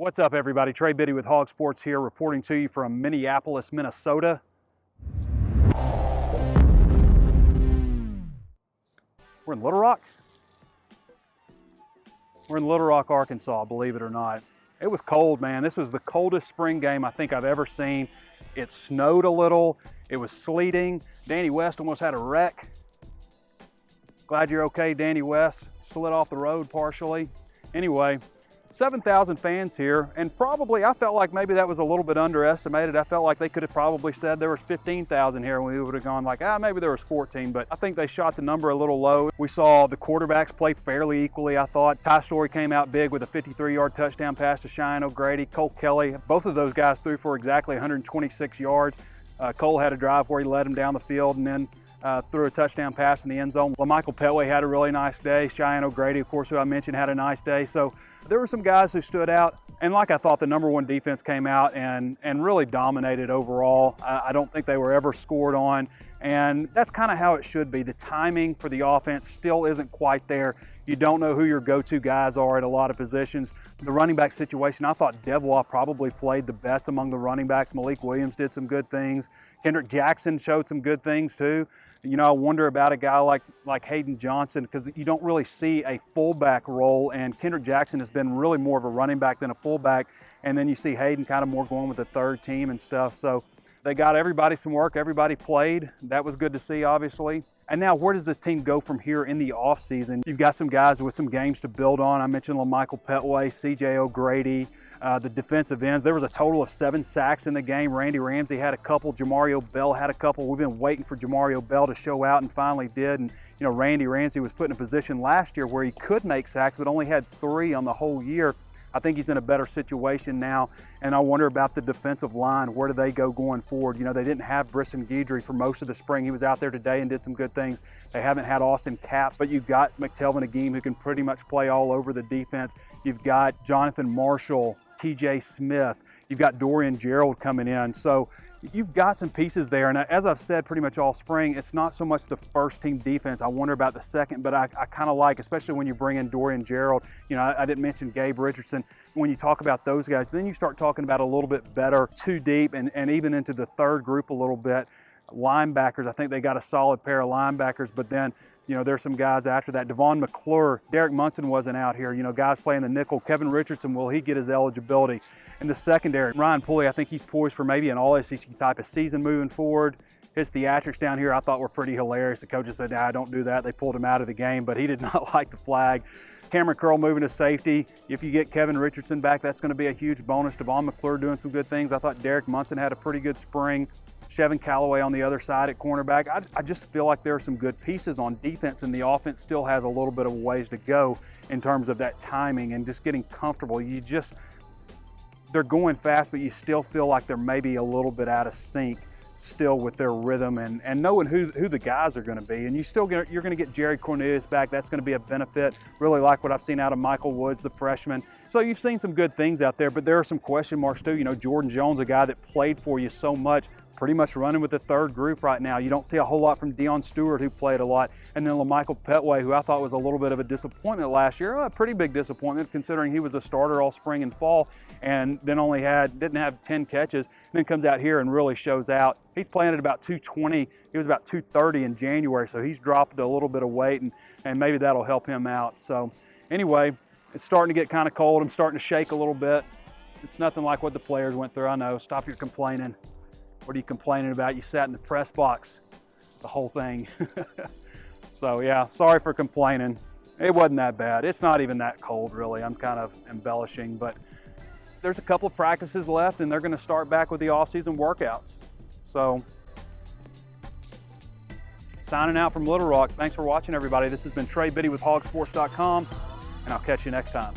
What's up, everybody? Trey Biddy with Hog Sports here, reporting to you from Minneapolis, Minnesota. We're in Little Rock? We're in Little Rock, Arkansas, believe it or not. It was cold, man. This was the coldest spring game I think I've ever seen. It snowed a little. It was sleeting. Danny West almost had a wreck. Glad you're okay, Danny West. Slid off the road partially. Anyway, 7,000 fans here, and probably I felt like maybe that was a little bit underestimated. I felt like they could have probably said there was 15,000 here, and we would have gone like, maybe there was 14, but I think they shot the number a little low. We saw the quarterbacks play fairly equally, I thought. Ty Story came out big with a 53-yard touchdown pass to Cheyenne O'Grady. Cole Kelly, both of those guys threw for exactly 126 yards. Cole had a drive where he led him down the field and then threw a touchdown pass in the end zone. LaMichael Petway had a really nice day. Cheyenne O'Grady, of course, who I mentioned, had a nice day. So there were some guys who stood out. And like I thought, the number one defense came out and really dominated overall. I don't think they were ever scored on. And that's kind of how it should be. The timing for the offense still isn't quite there. You don't know who your go-to guys are at a lot of positions. The running back situation, I thought Devois probably played the best among the running backs. Malik Williams did some good things. Kendrick Jackson showed some good things too. You know, I wonder about a guy like Hayden Johnson, because you don't really see a fullback role, and Kendrick Jackson has been really more of a running back than a fullback. And then you see Hayden kind of more going with the third team and stuff. So they got everybody some work. Everybody played. That was good to see, obviously. And now, where does this team go from here in the offseason? You've got some guys with some games to build on. I mentioned LaMichael Petway, C.J. O'Grady, the defensive ends. There was a total of 7 sacks in the game. Randy Ramsey had a couple. Jamario Bell had a couple. We've been waiting for Jamario Bell to show out and finally did. And, you know, Randy Ramsey was put in a position last year where he could make sacks, but only had 3 on the whole year. I think he's in a better situation now, and I wonder about the defensive line. Where do they go going forward? You know, they didn't have Brisson Guidry for most of the spring. He was out there today and did some good things. They haven't had Austin Capps, but you've got McTelvin Agim, who can pretty much play all over the defense. You've got Jonathan Marshall, TJ Smith. You've got Dorian Gerald coming in. So you've got some pieces there. And as I've said pretty much all spring, it's not so much the first team defense. I wonder about the second, but I kind of like, especially when you bring in Dorian Gerald. You know, I didn't mention Gabe Richardson. When you talk about those guys, then you start talking about a little bit better, two deep, and even into the third group a little bit. Linebackers, I think they got a solid pair of linebackers, but then, you know, there's some guys after that. Devon McClure, Derek Munson wasn't out here. You know, guys playing the nickel. Kevin Richardson, will he get his eligibility? In the secondary, Ryan Pulley, I think he's poised for maybe an all-SEC type of season moving forward. His theatrics down here I thought were pretty hilarious. The coaches said, nah, don't do that. They pulled him out of the game, but he did not like the flag. Cameron Curl moving to safety. If you get Kevin Richardson back, that's going to be a huge bonus. Devon McClure doing some good things. I thought Derek Munson had a pretty good spring. Chevin Calloway on the other side at cornerback. I just feel like there are some good pieces on defense, and the offense still has a little bit of ways to go in terms of that timing and just getting comfortable. They're going fast, but you still feel like they're maybe a little bit out of sync still with their rhythm and knowing who the guys are going to be. And you're going to get Jerry Cornelius back. That's going to be a benefit. Really like what I've seen out of Michael Woods, the freshman. So you've seen some good things out there, but there are some question marks too. You know, Jordan Jones, a guy that played for you so much, pretty much running with the third group right now. You don't see a whole lot from Deion Stewart, who played a lot. And then LaMichael Petway, who I thought was a little bit of a disappointment last year. A pretty big disappointment considering he was a starter all spring and fall and then didn't have 10 catches. And then comes out here and really shows out. He's playing at about 220. He was about 230 in January, so he's dropped a little bit of weight, and maybe that'll help him out. So anyway, it's starting to get kind of cold. I'm starting to shake a little bit. It's nothing like what the players went through. I know. Stop your complaining. What are you complaining about? You sat in the press box, the whole thing. So yeah, sorry for complaining. It wasn't that bad. It's not even that cold, really. I'm kind of embellishing, but there's a couple of practices left, and they're going to start back with the off-season workouts. So signing out from Little Rock. Thanks for watching, everybody. This has been Trey Biddy with hogsports.com, and I'll catch you next time.